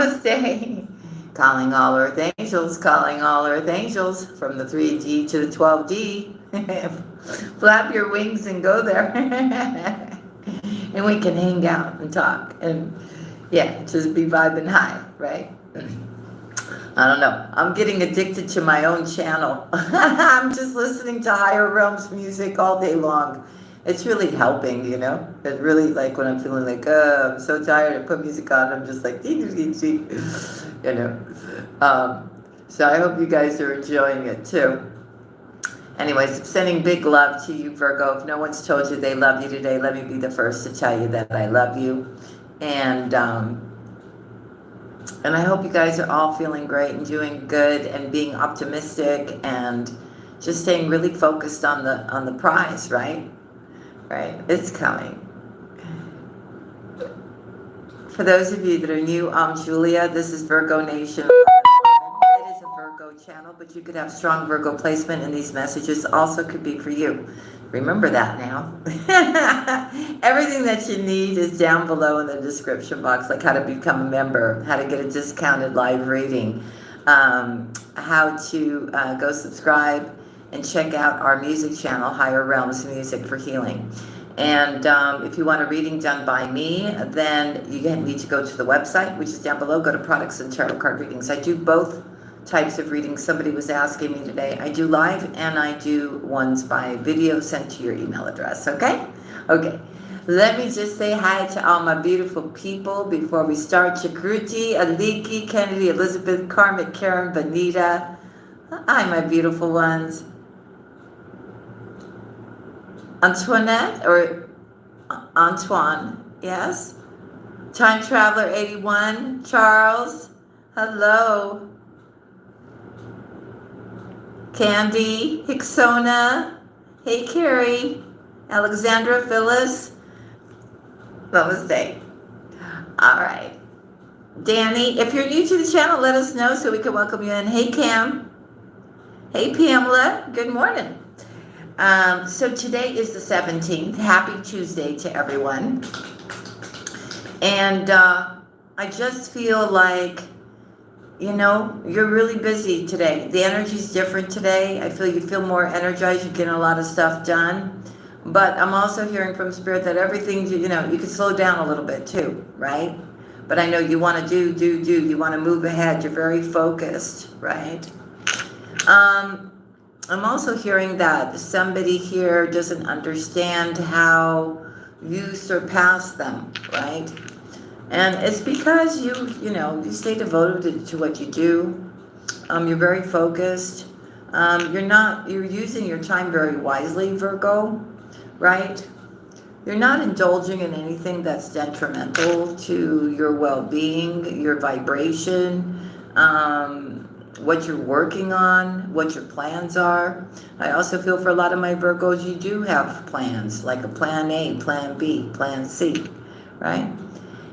Namaste. Calling all earth angels, calling all earth angels from the 3D to the 12D. Flap your wings and go there. And we can hang out and talk and yeah, just be vibing high, right? I don't know. I'm getting addicted to my own channel. I'm just listening to higher realms music all day long. It's really helping, you know. It really, like when I'm feeling like, I'm so tired, I put music on. I'm just like, you know. So I hope you guys are enjoying it too. Anyways, sending big love to you, Virgo. If no one's told you they love you today, let me be the first to tell you that I love you. And I hope you guys are all feeling great and doing good and being optimistic and just staying really focused on the prize, right? Right, it's coming. For those of you that are new, I'm Julia. This is Virgo Nation. It is a Virgo channel, but you could have strong Virgo placement, and these messages also could be for you. Remember that now. Everything that you need is down below in the description box, like how to become a member, how to get a discounted live reading, how to go subscribe and check out our music channel, Higher Realms Music for Healing. And if you want a reading done by me, then you need to go to the website, which is down below. Go to products and tarot card readings. I do both types of readings. Somebody was asking me today. I do live and I do ones by video sent to your email address. Okay? Okay. Let me just say hi to all my beautiful people before we start. Chakruti, Aliki, Kennedy, Elizabeth, Karmik, Karen, Benita. Hi, my beautiful ones. Antoinette or Antoine, yes. Time Traveler 81, Charles, hello. Candy, Hicksona, hey Carrie, Alexandra, Phyllis, namaste. All right. Danny, if you're new to the channel, let us know so we can welcome you in. Hey Cam, hey Pamela, good morning. So today is the 17th. Happy Tuesday to everyone. And I just feel like, you know, you're really busy today. The energy's different today. I feel you feel more energized. You're getting a lot of stuff done. But I'm also hearing from Spirit that everything, you know, you can slow down a little bit too, right? But I know you want to do. You want to move ahead. You're very focused, right? I'm also hearing that somebody here doesn't understand how you surpass them, right? And it's because you know, you stay devoted to what you do. You're very focused. You're using your time very wisely, Virgo, right? You're not indulging in anything that's detrimental to your well-being, your vibration, what you're working on, what your plans are. I also feel for a lot of my Virgos, you do have plans, like a plan A, plan B, plan C, right?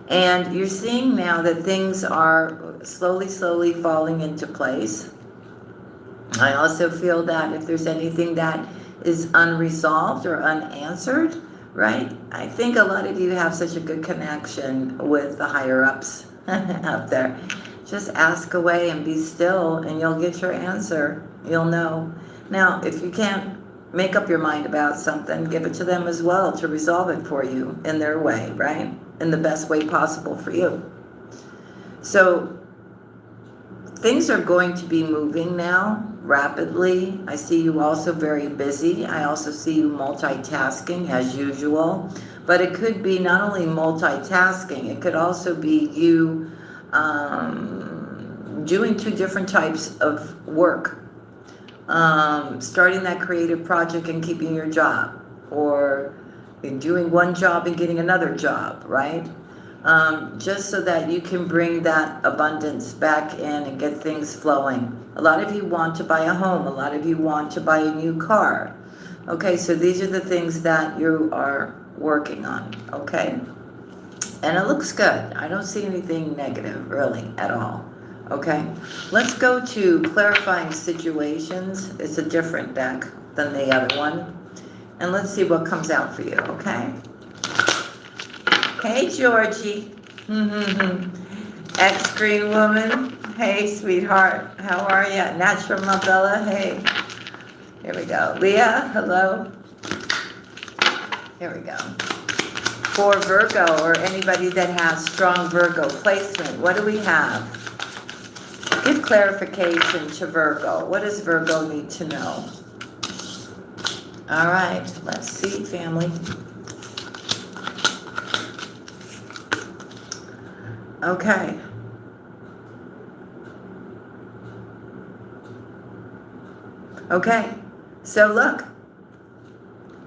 And you're seeing now that things are slowly falling into place. I also feel that if there's anything that is unresolved or unanswered, right? I think a lot of you have such a good connection with the higher ups out there. Just ask away and be still and you'll get your answer. You'll know. Now, if you can't make up your mind about something, give it to them as well to resolve it for you in their way, right? In the best way possible for you. So things are going to be moving now rapidly. I see you also very busy. I also see you multitasking as usual. But it could be not only multitasking, it could also be you doing two different types of work. Starting that creative project and keeping your job, or doing one job and getting another job, right? Just so that you can bring that abundance back in and get things flowing. A lot of you want to buy a home. A lot of you want to buy a new car. Okay, so these are the things that you are working on, okay? And it looks good. I don't see anything negative, really, at all. Okay, let's go to clarifying situations. It's a different deck than the other one. And let's see what comes out for you, okay? Hey, Georgie. Ex-Green Woman. Hey, sweetheart. How are you? Natural Mabella. Hey. Here we go. Leah, hello. Here we go. For Virgo or anybody that has strong Virgo placement, what do we have? Give clarification to Virgo. What does Virgo need to know? All right, let's see, family. Okay. Okay, so look,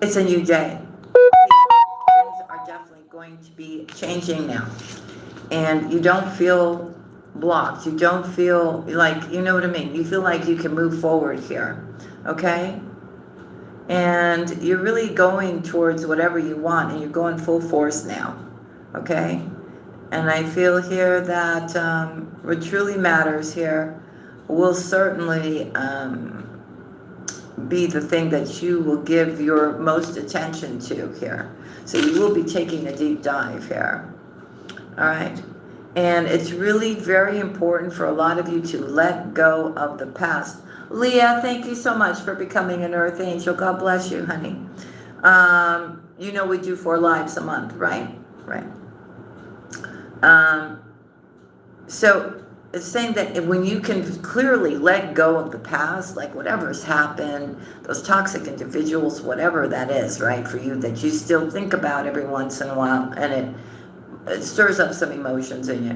it's a new day. Things are definitely going to be changing now. And you don't feel blocked. You don't feel like, you know what I mean? You feel like you can move forward here, okay? And you're really going towards whatever you want, and you're going full force now, okay? And I feel here that what truly matters here will certainly be the thing that you will give your most attention to here. So you will be taking a deep dive here, all right? And it's really very important for a lot of you to let go of the past. Leah, thank you so much for becoming an Earth Angel. God bless you, honey. You know we do 4 lives a month, right? Right. So it's saying that when you can clearly let go of the past, like whatever's happened, those toxic individuals, whatever that is, right, for you, that you still think about every once in a while, and it stirs up some emotions in you.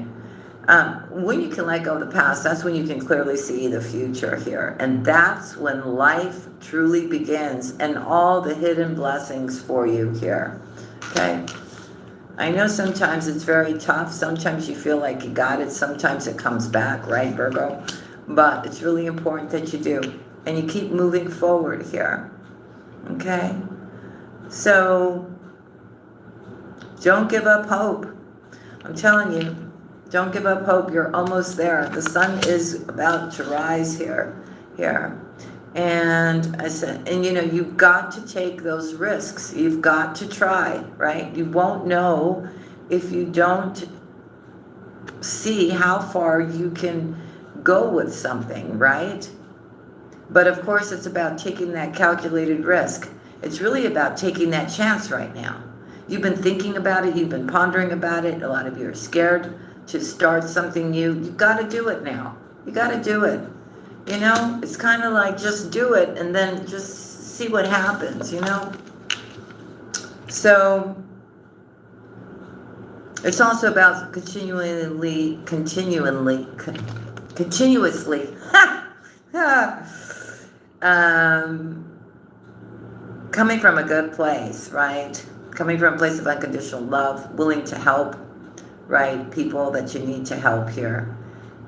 When you can let go of the past, that's when you can clearly see the future here. And that's when life truly begins and all the hidden blessings for you here. Okay? I know sometimes it's very tough. Sometimes you feel like you got it. Sometimes it comes back, right, Virgo? But it's really important that you do. And you keep moving forward here. Okay? So, don't give up hope. I'm telling you, don't give up hope. You're almost there. The sun is about to rise here. And I said, and you know, you've got to take those risks. You've got to try, right? You won't know if you don't see how far you can go with something, right? But of course, it's about taking that calculated risk. It's really about taking that chance right now. You've been thinking about it. You've been pondering about it. A lot of you are scared to start something new. You've got to do it now. You got to do it. You know, it's kind of like just do it and then just see what happens, you know? So it's also about continuously coming from a good place, right? Coming from a place of unconditional love, willing to help, right? People that you need to help here.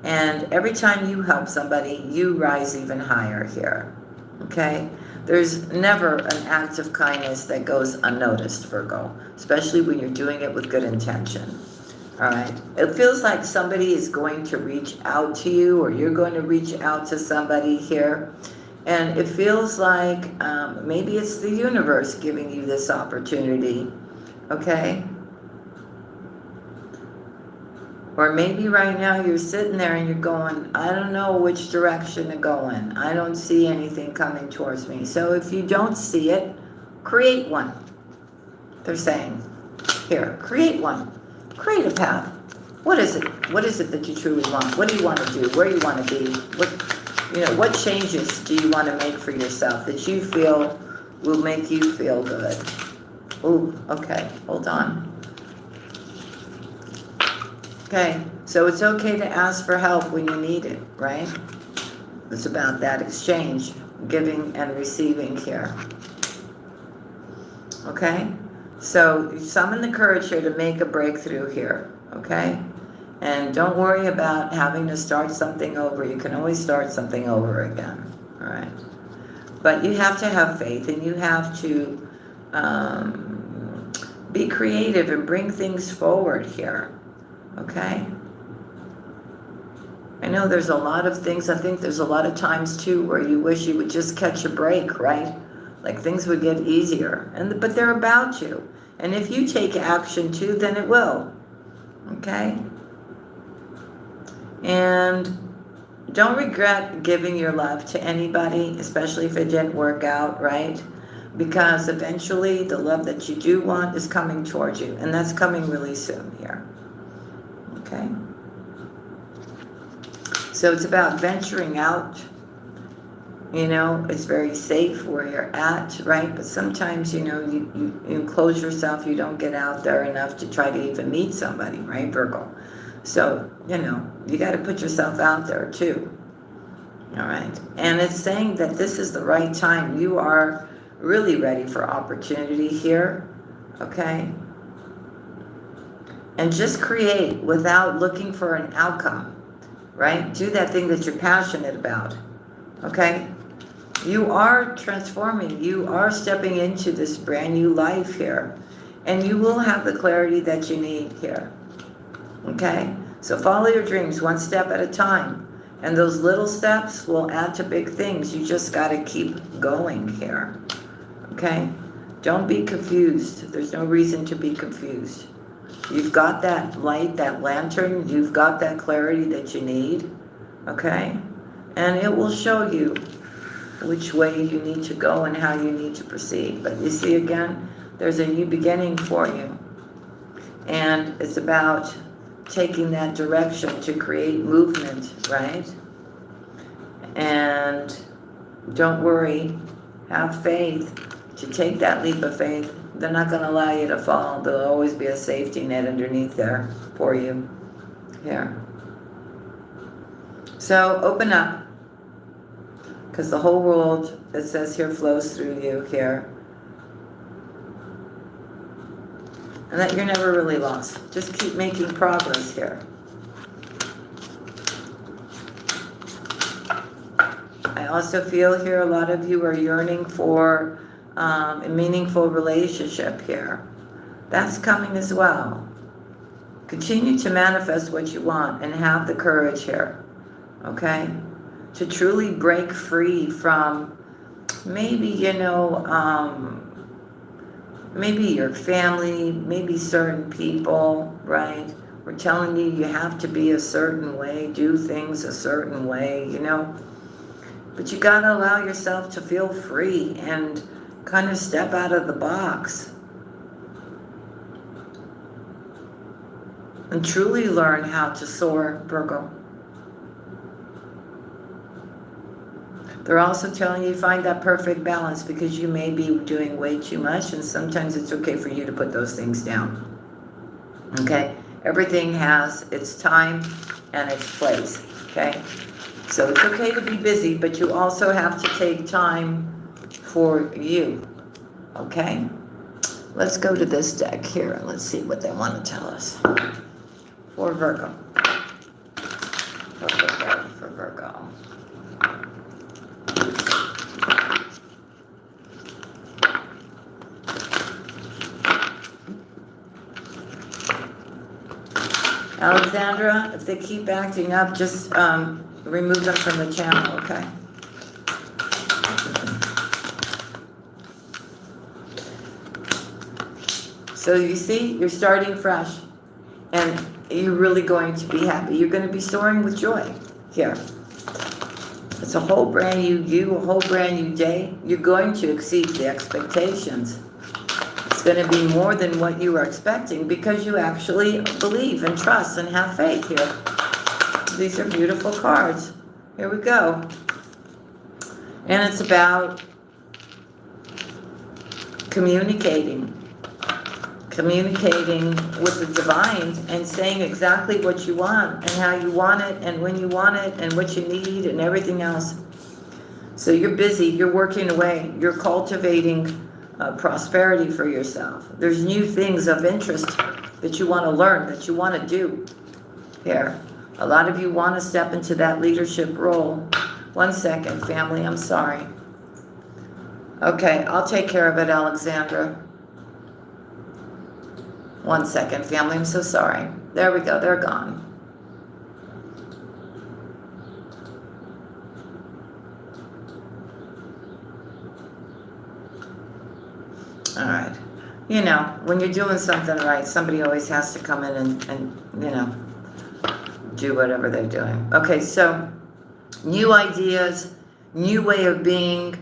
And every time you help somebody, you rise even higher here, okay? There's never an act of kindness that goes unnoticed, Virgo, especially when you're doing it with good intention, all right? It feels like somebody is going to reach out to you, or you're going to reach out to somebody here. And it feels like maybe it's the universe giving you this opportunity, okay? Or maybe right now you're sitting there and you're going, I don't know which direction to go in. I don't see anything coming towards me. So if you don't see it, create one. They're saying, here, create one. Create a path. What is it? What is it that you truly want? What do you want to do? Where do you want to be? What changes do you want to make for yourself that you feel will make you feel good? Ooh, okay, hold on. Okay, so it's okay to ask for help when you need it, right? It's about that exchange, giving and receiving here. Okay, so summon the courage here to make a breakthrough here, okay? And don't worry about having to start something over. You can always start something over again, all right? But you have to have faith, and you have to be creative and bring things forward here. Okay? I know there's a lot of things. I think there's a lot of times too where you wish you would just catch a break, right? Like things would get easier. But they're about to. And if you take action too, then it will. Okay? And don't regret giving your love to anybody, especially if it didn't work out, right? Because eventually the love that you do want is coming towards you, and that's coming really soon here. Okay? So it's about venturing out. You know, it's very safe where you're at, right? But sometimes, you know, you enclose yourself, you don't get out there enough to try to even meet somebody, right, Virgo? So, you know, you got to put yourself out there too. All right? And it's saying that this is the right time. You are really ready for opportunity here, okay? And just create without looking for an outcome, right? Do that thing that you're passionate about, okay? You are transforming. You are stepping into this brand new life here. And you will have the clarity that you need here. Okay? So follow your dreams one step at a time. And those little steps will add to big things. You just got to keep going here. Okay? Don't be confused. There's no reason to be confused. You've got that light, that lantern. You've got that clarity that you need. Okay? And it will show you which way you need to go and how you need to proceed. But you see, again, there's a new beginning for you. And it's about taking that direction to create movement, right? And don't worry. Have faith to take that leap of faith. They're not going to allow you to fall. There'll always be a safety net underneath there for you. Here. So open up. Because the whole world, it says here, flows through you here. And that you're never really lost. Just keep making progress here. I also feel here a lot of you are yearning for a meaningful relationship here. That's coming as well. Continue to manifest what you want and have the courage here. Okay? To truly break free from maybe, you know, maybe your family, maybe certain people, right? We're telling you you have to be a certain way, do things a certain way, you know. But you got to allow yourself to feel free and kind of step out of the box. And truly learn how to soar, Virgo. They're also telling you find that perfect balance because you may be doing way too much, and sometimes it's okay for you to put those things down. Okay? Everything has its time and its place. Okay? So it's okay to be busy, but you also have to take time for you. Okay? Let's go to this deck here and let's see what they want to tell us. For Virgo. For Virgo. Alexandra, if they keep acting up, just remove them from the channel, okay? So you see, you're starting fresh, and you're really going to be happy. You're going to be soaring with joy here. It's a whole brand new you, a whole brand new day. You're going to exceed the expectations. It's going to be more than what you were expecting because you actually believe and trust and have faith here. These are beautiful cards. Here we go. And it's about communicating with the divine and saying exactly what you want and how you want it and when you want it and what you need and everything else. So you're busy, you're working away, you're cultivating prosperity for yourself. There's new things of interest that you want to learn, that you want to do here. A lot of you want to step into that leadership role. 1 second, family, I'm sorry. Okay, I'll take care of it, Alexandra. 1 second, family, I'm so sorry. There we go, they're gone. All right. You know, when you're doing something right, somebody always has to come in and you know, do whatever they're doing. Okay, so new ideas, new way of being,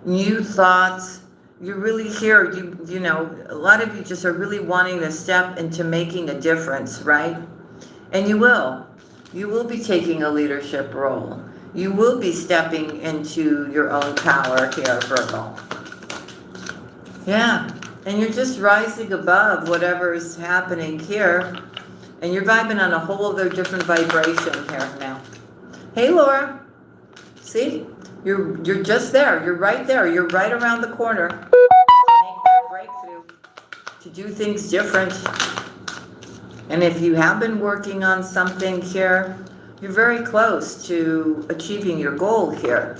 new thoughts. You're really here. You know, a lot of you just are really wanting to step into making a difference, right? And you will. You will be taking a leadership role. You will be stepping into your own power here, Virgo. Yeah. And you're just rising above whatever is happening here. And you're vibing on a whole other different vibration here now. Hey, Laura. See? You're just there. You're right there. You're right around the corner. To make that breakthrough. To do things different. And if you have been working on something here, you're very close to achieving your goal here.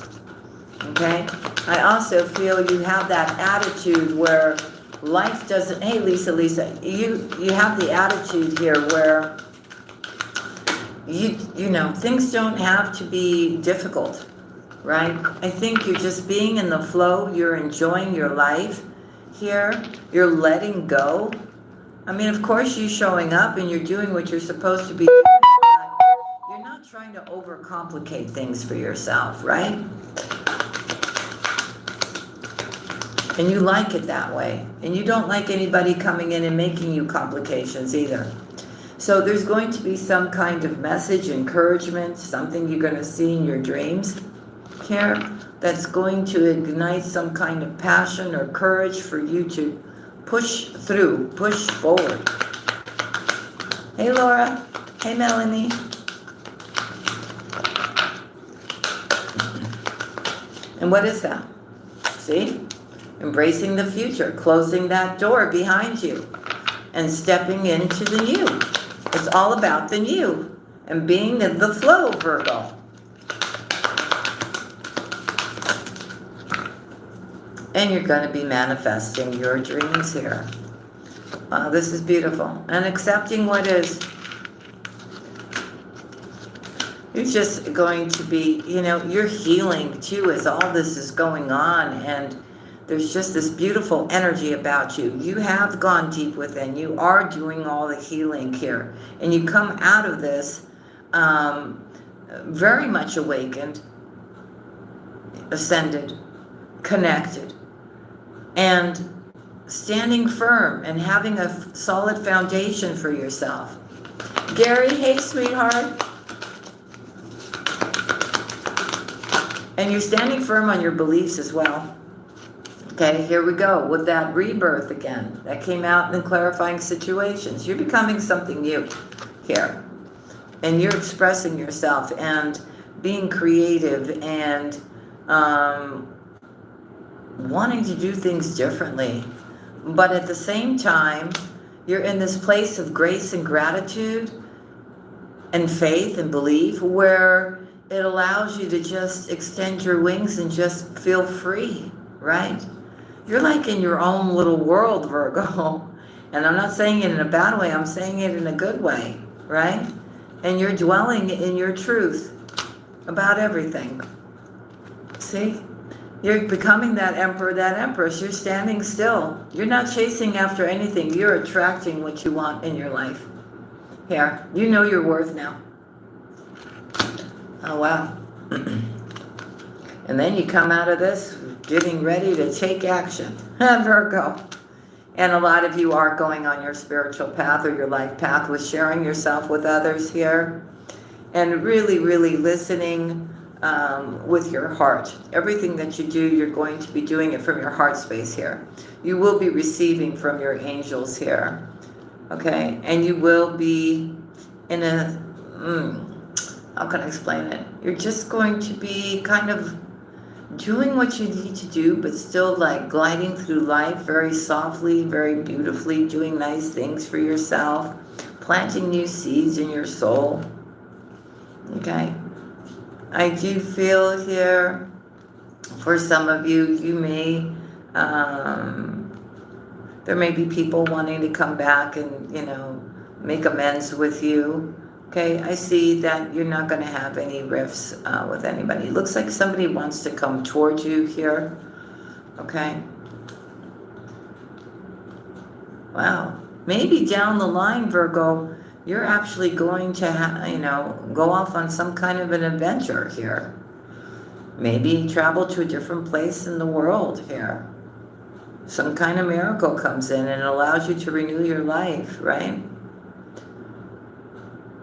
Okay? I also feel you have that attitude where life doesn't, hey Lisa, you have the attitude here where you know, things don't have to be difficult, right? I think you're just being in the flow, you're enjoying your life here, you're letting go. I mean, of course you're showing up and you're doing what you're supposed to be doing, but you're not trying to overcomplicate things for yourself, right? And you like it that way. And you don't like anybody coming in and making you complications either. So there's going to be some kind of message, encouragement, something you're going to see in your dreams here that's going to ignite some kind of passion or courage for you to push through, push forward. Hey, Laura. Hey, Melanie. And what is that? See? Embracing the future, closing that door behind you, and stepping into the new. It's all about the new and being in the flow, Virgo. And you're going to be manifesting your dreams here. Wow, this is beautiful. And accepting what is. You're just going to be, you know, you're healing too as all this is going on, and there's just this beautiful energy about you. You have gone deep within. You are doing all the healing here. And you come out of this very much awakened, ascended, connected, and standing firm and having a solid foundation for yourself. Gary, hey, sweetheart. And you're standing firm on your beliefs as well. Okay, here we go with that rebirth again. That came out in clarifying situations. You're becoming something new here. And you're expressing yourself and being creative and wanting to do things differently. But at the same time, you're in this place of grace and gratitude and faith and belief where it allows you to just extend your wings and just feel free, right? You're like in your own little world, Virgo. And I'm not saying it in a bad way. I'm saying it in a good way, right? And you're dwelling in your truth about everything. See? You're becoming that emperor, that empress. You're standing still. You're not chasing after anything. You're attracting what you want in your life. Here. You know your worth now. Oh, wow. And then you come out of this getting ready to take action. Virgo. And a lot of you are going on your spiritual path or your life path with sharing yourself with others here. And really, really listening with your heart. Everything that you do, you're going to be doing it from your heart space here. You will be receiving from your angels here. Okay? And you will be in a... how can I explain it? You're just going to be kind of doing what you need to do, but still like gliding through life very softly, very beautifully, doing nice things for yourself, planting new seeds in your soul. Okay? I do feel here, for some of you, you may, there may be people wanting to come back and, you know, make amends with you. Okay, I see that you're not going to have any rifts with anybody. It looks like somebody wants to come towards you here. Okay. Wow. Maybe down the line, Virgo, you're actually going to, go off on some kind of an adventure here. Maybe travel to a different place in the world here. Some kind of miracle comes in and allows you to renew your life, right?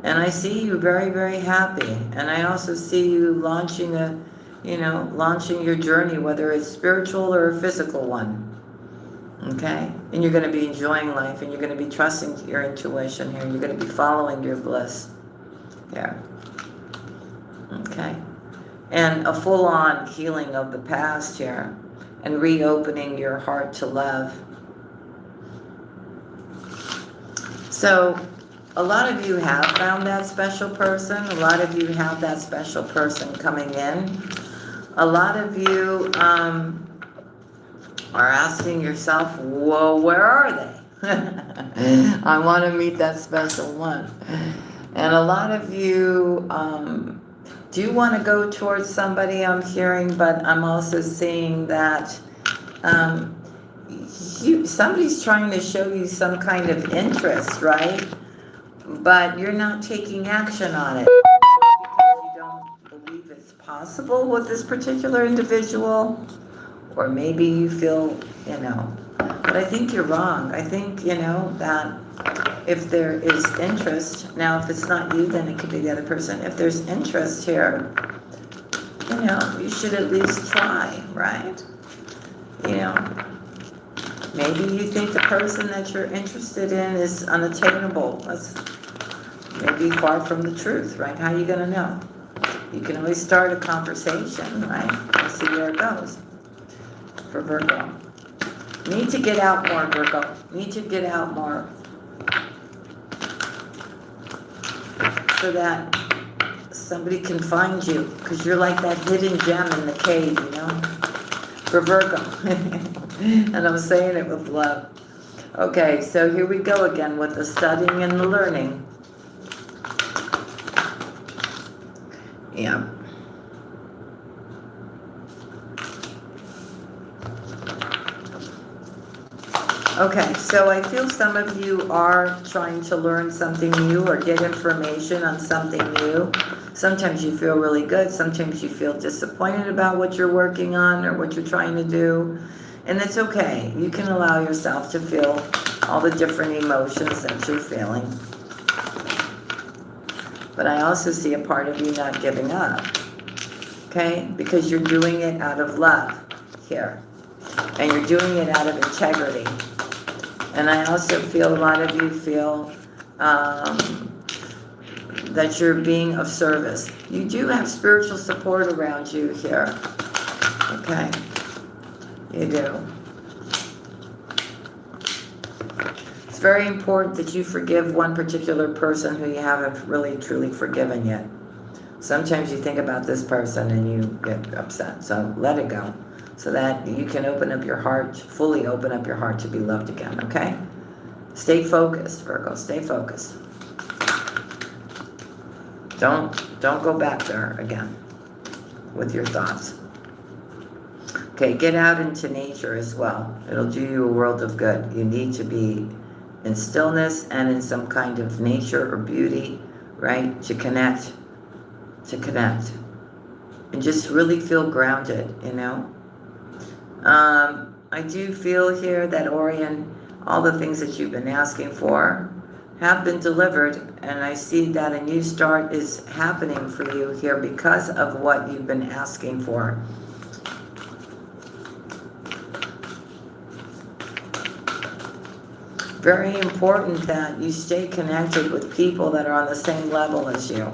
And I see you very, very happy. And I also see you launching launching your journey, whether it's spiritual or a physical one. Okay? And you're going to be enjoying life, and you're going to be trusting your intuition here. You're going to be following your bliss here. Okay? And a full-on healing of the past here, and reopening your heart to love. So, a lot of you have found that special person. A lot of you have that special person coming in. A lot of you are asking yourself, well, where are they? I want to meet that special one. And a lot of you do want to go towards somebody, I'm hearing, but I'm also seeing that somebody's trying to show you some kind of interest, right? But you're not taking action on it because you don't believe it's possible with this particular individual, or maybe you feel, but I think you're wrong. I think, that if there is interest, now if it's not you, then it could be the other person. If there's interest here, you should at least try, right? Maybe you think the person that you're interested in is unattainable. That's maybe far from the truth, right? How are you going to know? You can always start a conversation, right? And see where it goes. For Virgo. Need to get out more, Virgo. Need to get out more. So that somebody can find you. Because you're like that hidden gem in the cave, For Virgo. And I'm saying it with love. Okay, so here we go again with the studying and the learning. Yeah. Okay, so I feel some of you are trying to learn something new or get information on something new. Sometimes you feel really good. Sometimes you feel disappointed about what you're working on or what you're trying to do. And it's okay. You can allow yourself to feel all the different emotions that you're feeling. But I also see a part of you not giving up. Okay? Because you're doing it out of love here. And you're doing it out of integrity. And I also feel a lot of you feel that you're being of service. You do have spiritual support around you here. Okay? You do. It's very important that you forgive one particular person who you haven't really truly forgiven yet. Sometimes you think about this person and you get upset. So let it go. So that you can open up your heart, fully open up your heart to be loved again, okay? Stay focused, Virgo. Stay focused. Don't go back there again with your thoughts. Okay, get out into nature as well. It'll do you a world of good. You need to be in stillness and in some kind of nature or beauty, right? To connect. And just really feel grounded, I do feel here that Orion, all the things that you've been asking for have been delivered, and I see that a new start is happening for you here because of what you've been asking for. Very important that you stay connected with people that are on the same level as you.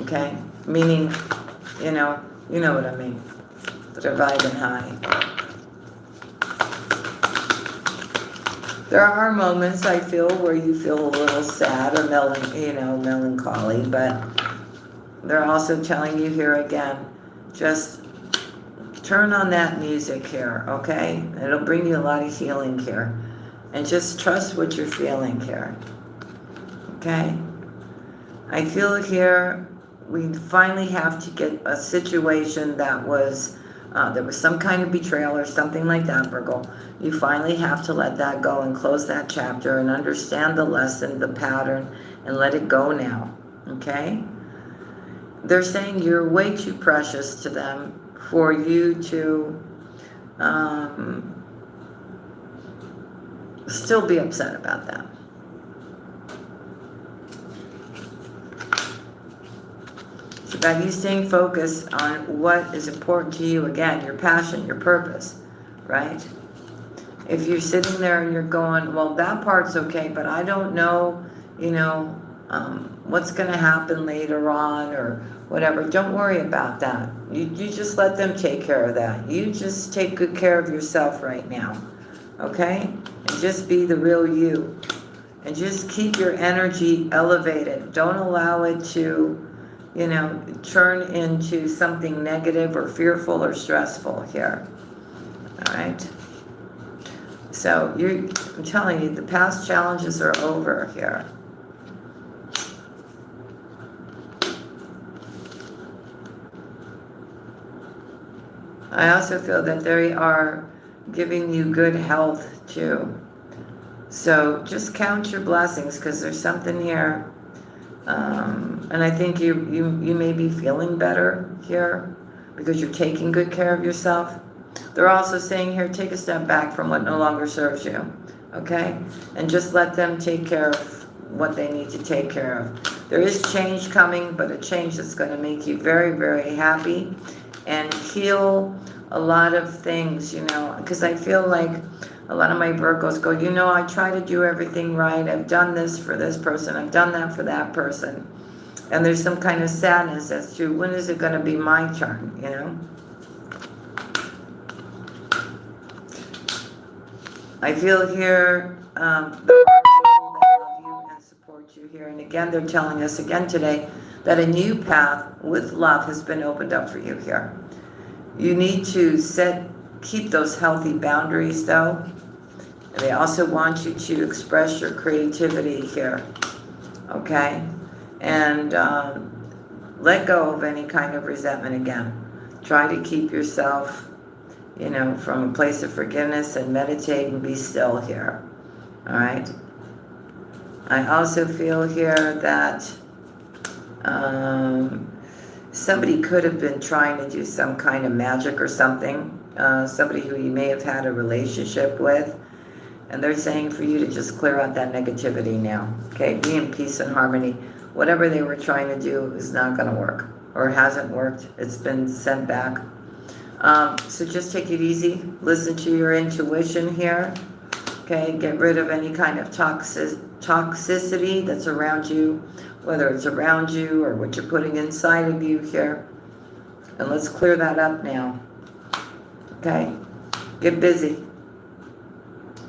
Okay? Meaning, you know what I mean. That are vibing high. There are moments I feel where you feel a little sad or melancholy, but they're also telling you here again, just turn on that music here, okay? It'll bring you a lot of healing here. And just trust what you're feeling here, okay? I feel here we finally have to get a situation that was, there was some kind of betrayal or something like that, Virgo. You finally have to let that go and close that chapter and understand the lesson, the pattern, and let it go now, okay? They're saying you're way too precious to them for you to still be upset about that. It's about you staying focused on what is important to you. Again, your passion, your purpose, right? If you're sitting there and you're going, well, that part's okay, but I don't know, what's going to happen later on or whatever. Don't worry about that. You just let them take care of that. You just take good care of yourself right now, okay? And just be the real you. And just keep your energy elevated. Don't allow it to, turn into something negative or fearful or stressful here. All right? So I'm telling you, the past challenges are over here. I also feel that they are giving you good health too. So just count your blessings, because there's something here. And I think you may be feeling better here because you're taking good care of yourself. They're also saying here, take a step back from what no longer serves you, okay? And just let them take care of what they need to take care of. There is change coming, but a change that's going to make you very, very happy and heal a lot of things, because I feel like a lot of my Virgos go, I try to do everything right. I've done this for this person. I've done that for that person. And there's some kind of sadness as to when is it going to be my turn, I feel here there are people that love you and support you here. And again, they're telling us again today that a new path with love has been opened up for you here. You need to keep those healthy boundaries though. And they also want you to express your creativity here, okay? And let go of any kind of resentment again. Try to keep yourself, from a place of forgiveness and meditate and be still here, all right? I also feel here that somebody could have been trying to do some kind of magic or something, somebody who you may have had a relationship with, and they're saying for you to just clear out that negativity now, okay? Be in peace and harmony. Whatever they were trying to do is not going to work or hasn't worked. It's been sent back. So just take it easy. Listen to your intuition here, okay? Get rid of any kind of toxicity that's around you, whether it's around you or what you're putting inside of you here. And let's clear that up now, okay? Get busy.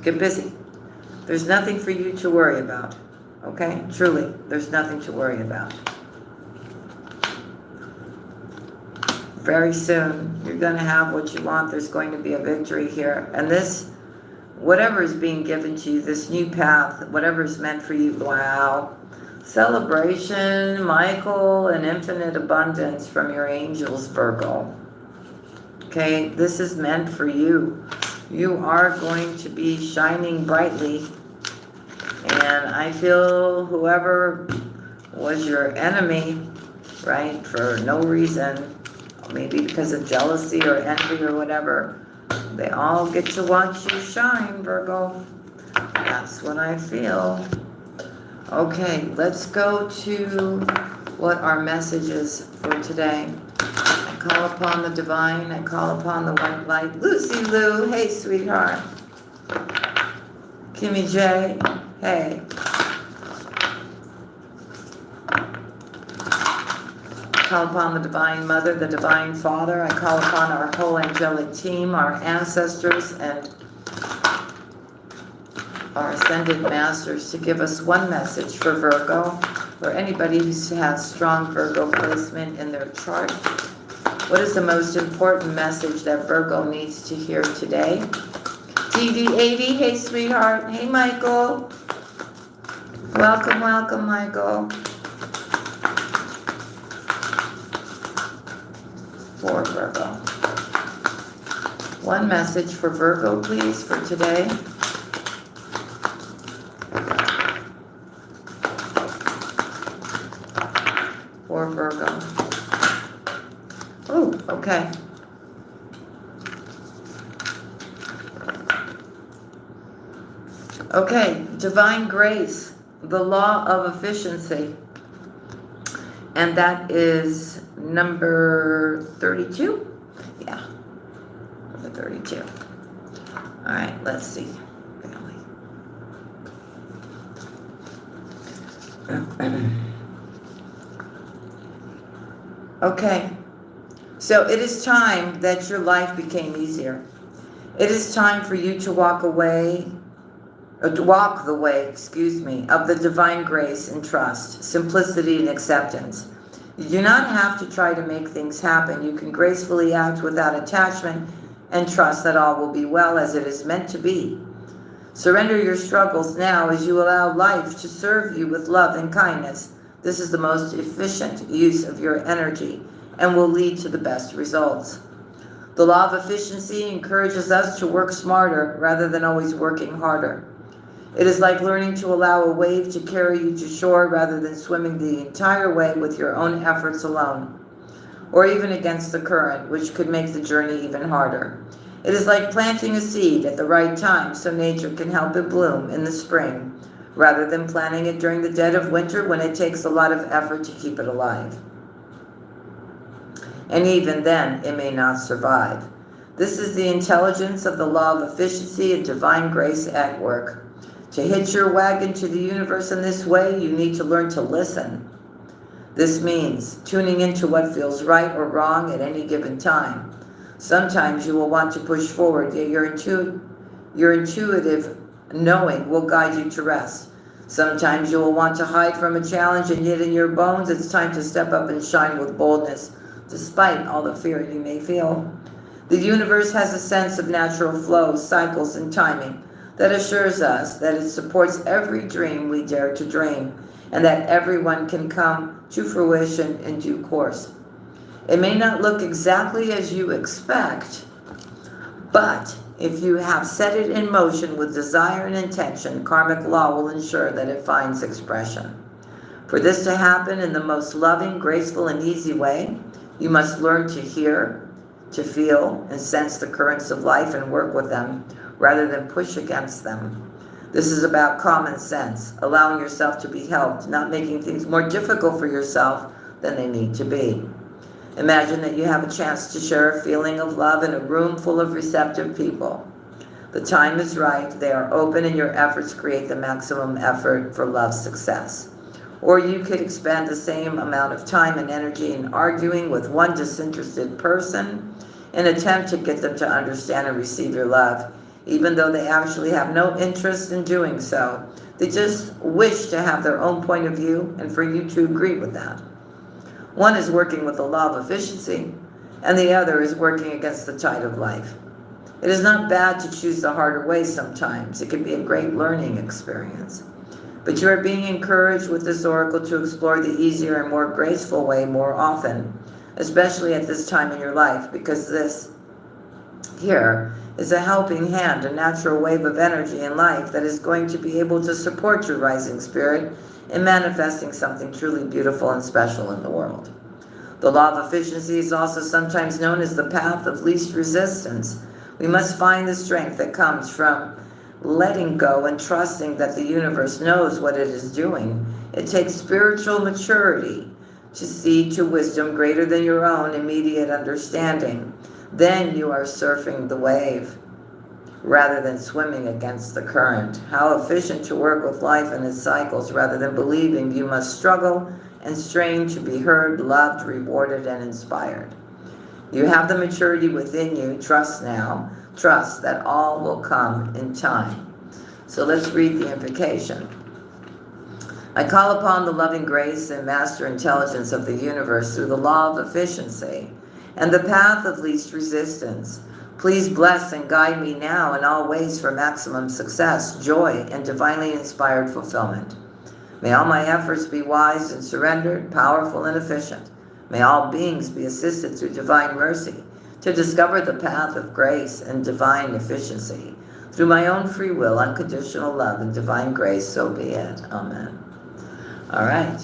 Get busy. There's nothing for you to worry about, okay? Truly, there's nothing to worry about. Very soon, you're going to have what you want. There's going to be a victory here. And this, whatever is being given to you, this new path, whatever is meant for you, wow. Celebration, Michael, and infinite abundance from your angels, Virgo. Okay, this is meant for you. You are going to be shining brightly. And I feel whoever was your enemy, right, for no reason, maybe because of jealousy or envy or whatever, they all get to watch you shine, Virgo. That's what I feel. Okay, let's go to what our message is for today. I call upon the divine. I call upon the white light. Lucy Lou, hey, sweetheart. Kimmy J, hey. I call upon the Divine Mother, the Divine Father. I call upon our whole angelic team, our ancestors, and our ascended masters to give us one message for Virgo, or anybody who has strong Virgo placement in their chart. What is the most important message that Virgo needs to hear today? DD80, hey sweetheart. Hey Michael. Welcome, welcome Michael. For Virgo. One message for Virgo, please, for today. Oh, okay. Okay, divine grace, the law of efficiency. And that is number 32? Yeah, number 32. All right, let's see. Family. Okay, so it is time that your life became easier. It is time for you to walk the way, of the divine grace and trust, simplicity and acceptance. You do not have to try to make things happen. You can gracefully act without attachment and trust that all will be well as it is meant to be. Surrender your struggles now as you allow life to serve you with love and kindness. This is the most efficient use of your energy and will lead to the best results. The law of efficiency encourages us to work smarter rather than always working harder. It is like learning to allow a wave to carry you to shore rather than swimming the entire way with your own efforts alone, or even against the current, which could make the journey even harder. It is like planting a seed at the right time so nature can help it bloom in the spring, rather than planting it during the dead of winter when it takes a lot of effort to keep it alive. And even then, it may not survive. This is the intelligence of the law of efficiency and divine grace at work. To hitch your wagon to the universe in this way, you need to learn to listen. This means tuning into what feels right or wrong at any given time. Sometimes you will want to push forward, yet your intuitive knowing will guide you to rest. Sometimes you will want to hide from a challenge, and yet in your bones it's time to step up and shine with boldness, despite all the fear you may feel. The universe has a sense of natural flow, cycles, and timing that assures us that it supports every dream we dare to dream, and that everyone can come to fruition in due course. It may not look exactly as you expect, but if you have set it in motion with desire and intention, karmic law will ensure that it finds expression. For this to happen in the most loving, graceful, and easy way, you must learn to hear, to feel, and sense the currents of life and work with them, rather than push against them. This is about common sense, allowing yourself to be helped, not making things more difficult for yourself than they need to be. Imagine that you have a chance to share a feeling of love in a room full of receptive people. The time is right, they are open, and your efforts create the maximum effort for love's success. Or you could expend the same amount of time and energy in arguing with one disinterested person in an attempt to get them to understand and receive your love, even though they actually have no interest in doing so. They just wish to have their own point of view and for you to agree with that. One is working with the law of efficiency, and the other is working against the tide of life. It is not bad to choose the harder way sometimes. It can be a great learning experience. But you are being encouraged with this oracle to explore the easier and more graceful way more often, especially at this time in your life, because this here is a helping hand, a natural wave of energy in life that is going to be able to support your rising spirit in manifesting something truly beautiful and special in the world. The law of efficiency is also sometimes known as the path of least resistance. We must find the strength that comes from letting go and trusting that the universe knows what it is doing. It takes spiritual maturity to see to wisdom greater than your own immediate understanding. Then you are surfing the wave rather than swimming against the current. How efficient to work with life and its cycles rather than believing you must struggle and strain to be heard, loved, rewarded, and inspired. You have the maturity within you. Trust now. Trust that all will come in time. So let's read the invocation. I call upon the loving grace and master intelligence of the universe through the law of efficiency and the path of least resistance. Please bless and guide me now in all ways for maximum success, joy, and divinely inspired fulfillment. May all my efforts be wise and surrendered, powerful and efficient. May all beings be assisted through divine mercy to discover the path of grace and divine efficiency. Through my own free will, unconditional love, and divine grace, so be it. Amen. All right.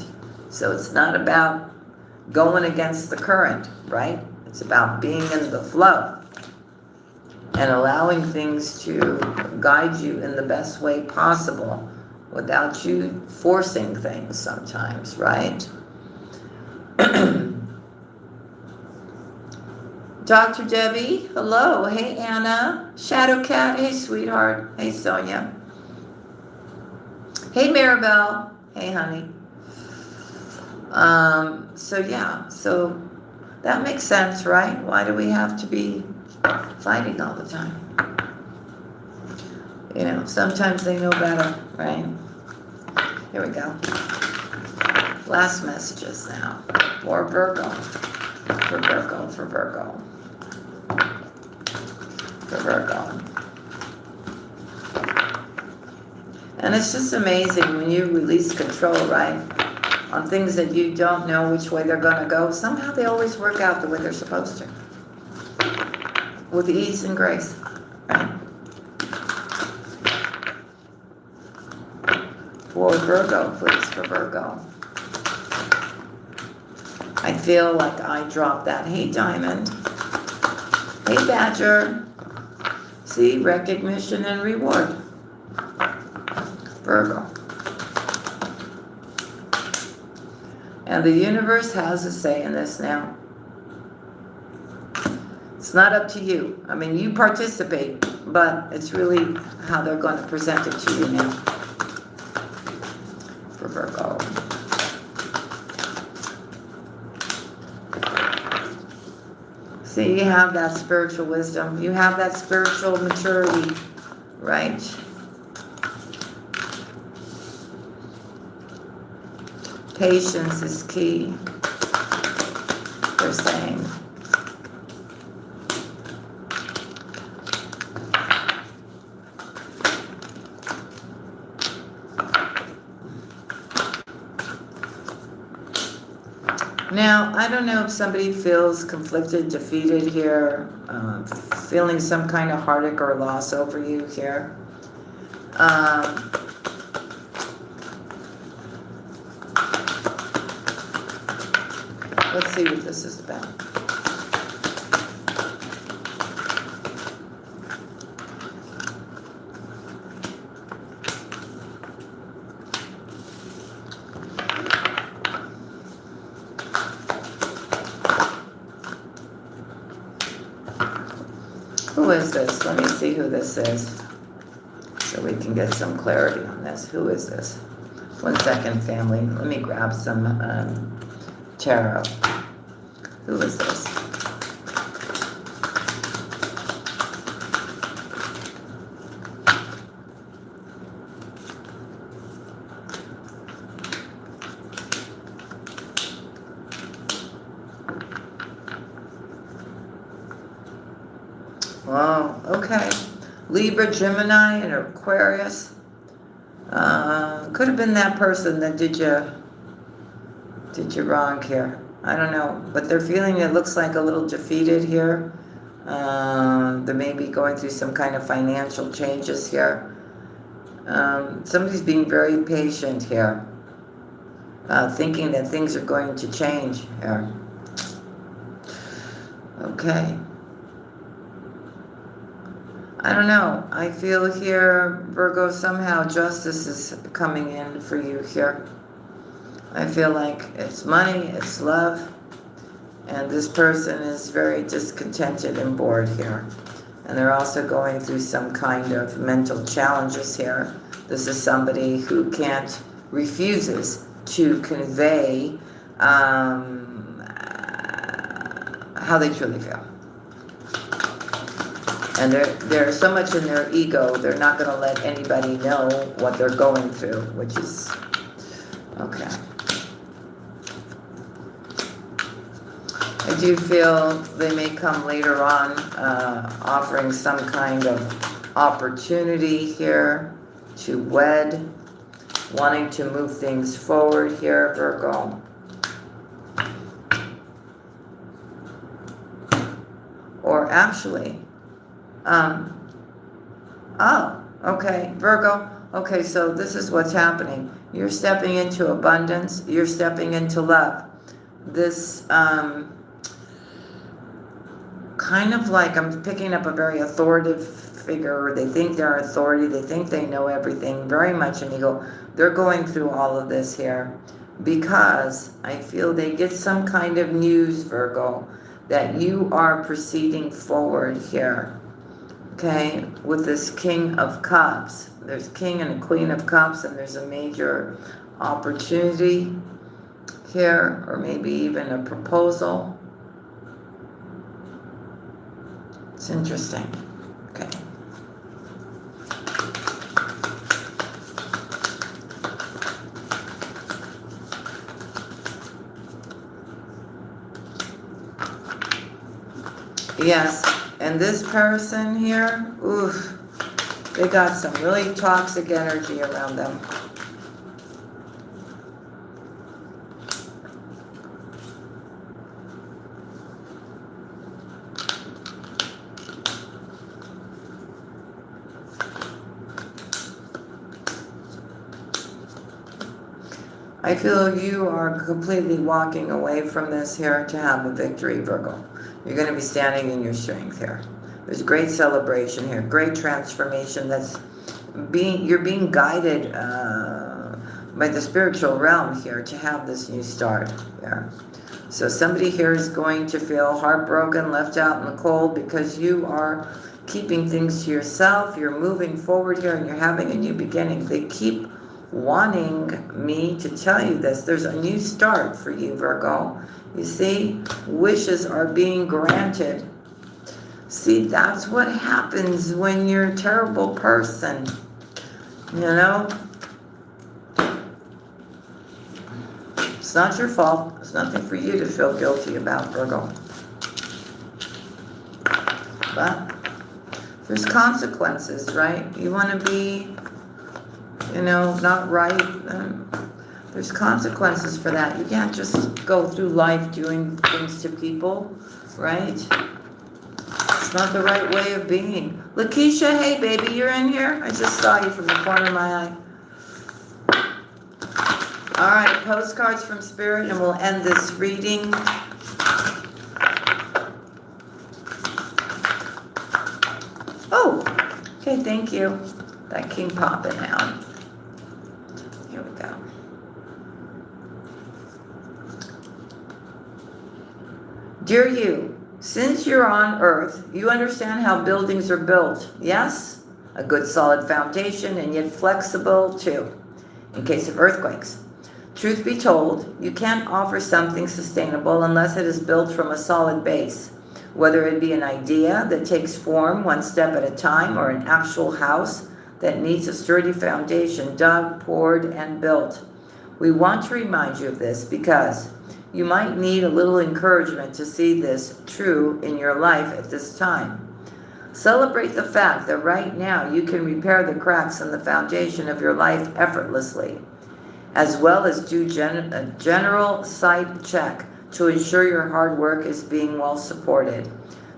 So it's not about going against the current, right? It's about being in the flow and allowing things to guide you in the best way possible without you forcing things sometimes, right? Dr. Debbie, hello. Hey, Anna. Shadow Cat, hey, sweetheart. Hey, Sonia. Hey, Maribel. Hey, honey. So that makes sense, right? Why do we have to be fighting all the time? You know, sometimes they know better, right? Here we go. Last messages now. For Virgo. For Virgo. For Virgo. For Virgo. And it's just amazing when you release control, right? On things that you don't know which way they're going to go. Somehow they always work out the way they're supposed to. With ease and grace, right? For Virgo, please, for Virgo. I feel like I dropped that. Hey, Diamond. Hey, Badger. See, recognition and reward. Virgo. And the universe has a say in this now. It's not up to you. I mean, you participate, but it's really how they're going to present it to you now. For Virgo. See, you have that spiritual wisdom. You have that spiritual maturity, right? Patience is key, they're saying. Now, I don't know if somebody feels conflicted, defeated here, feeling some kind of heartache or loss over you here. Let's see what this is about. Who is this? Let me see who this is so we can get some clarity on this. Who is this? 1 second, family. Let me grab some tarot. Who is this? Oh, okay. Libra, Gemini, and Aquarius. Could have been that person that did you wrong here. I don't know, but they're feeling, it looks like, a little defeated here. They may be going through some kind of financial changes here. Somebody's being very patient here, thinking that things are going to change here. Okay. I don't know. I feel here, Virgo, somehow justice is coming in for you here. I feel like it's money, it's love, and this person is very discontented and bored here. And they're also going through some kind of mental challenges here. This is somebody who refuses to convey how they truly feel. And they're so much in their ego, they're not going to let anybody know what they're going through, which is okay. I do feel they may come later on offering some kind of opportunity here to wed, wanting to move things forward here, Virgo. Or actually, okay, Virgo. Okay, so this is what's happening. You're stepping into abundance. You're stepping into love. This, kind of like I'm picking up a very authoritative figure. They think they're authority. They think they know everything, very much an ego. They're going through all of this here because I feel they get some kind of news, Virgo, that you are proceeding forward here. Okay, with this King of Cups. There's King and a Queen of Cups, and there's a major opportunity here, or maybe even a proposal. It's interesting. Okay. Yes, and this person here, oof, they got some really toxic energy around them. I feel you are completely walking away from this here to have a victory, Virgo. You're going to be standing in your strength here. There's great celebration here, great transformation. You're being guided by the spiritual realm here to have this new start here. So somebody here is going to feel heartbroken, left out in the cold because you are keeping things to yourself. You're moving forward here and you're having a new beginning. They keep wanting me to tell you this. There's a new start for you, Virgo. You see, wishes are being granted. See, that's what happens when you're a terrible person. You know? It's not your fault. It's nothing for you to feel guilty about, Virgo. But there's consequences, right? You want to be, you know, not right. There's consequences for that. You can't just go through life doing things to people, right? It's not the right way of being. Lakeisha, hey baby, you're in here? I just saw you from the corner of my eye. All right, postcards from Spirit, and we'll end this reading. Oh, okay, thank you. That came popping out. Here we go. Dear you, since you're on Earth, you understand how buildings are built, yes? A good solid foundation and yet flexible too, in case of earthquakes. Truth be told, you can't offer something sustainable unless it is built from a solid base, whether it be an idea that takes form one step at a time or an actual house that needs a sturdy foundation dug, poured, and built. We want to remind you of this because you might need a little encouragement to see this true in your life at this time. Celebrate the fact that right now you can repair the cracks in the foundation of your life effortlessly, as well as do a general site check to ensure your hard work is being well supported.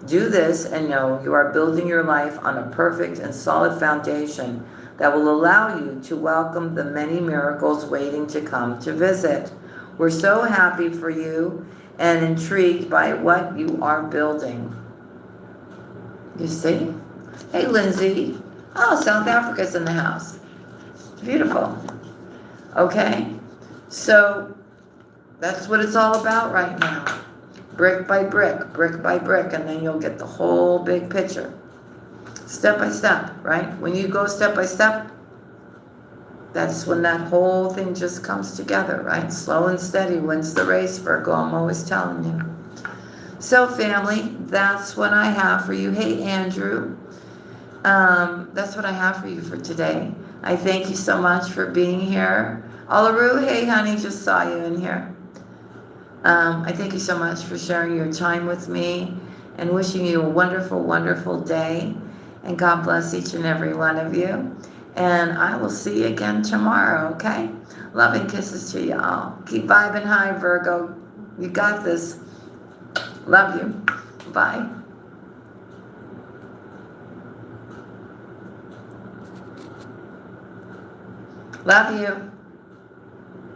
Do this and know you are building your life on a perfect and solid foundation that will allow you to welcome the many miracles waiting to come to visit. We're so happy for you and intrigued by what you are building. You see? Hey, Lindsay. Oh, South Africa's in the house. Beautiful. Okay? So, that's what it's all about right now. Brick by brick, and then you'll get the whole big picture. Step by step, right? When you go step by step, that's when that whole thing just comes together, right? Slow and steady wins the race, Virgo, I'm always telling you. So family, that's what I have for you. Hey, Andrew. That's what I have for you for today. I thank you so much for being here. Olaru, hey honey, just saw you in here. I thank you so much for sharing your time with me and wishing you a wonderful, wonderful day. And God bless each and every one of you. And I will see you again tomorrow, okay? Love and kisses to y'all. Keep vibing high, Virgo. You got this. Love you. Bye. Love you.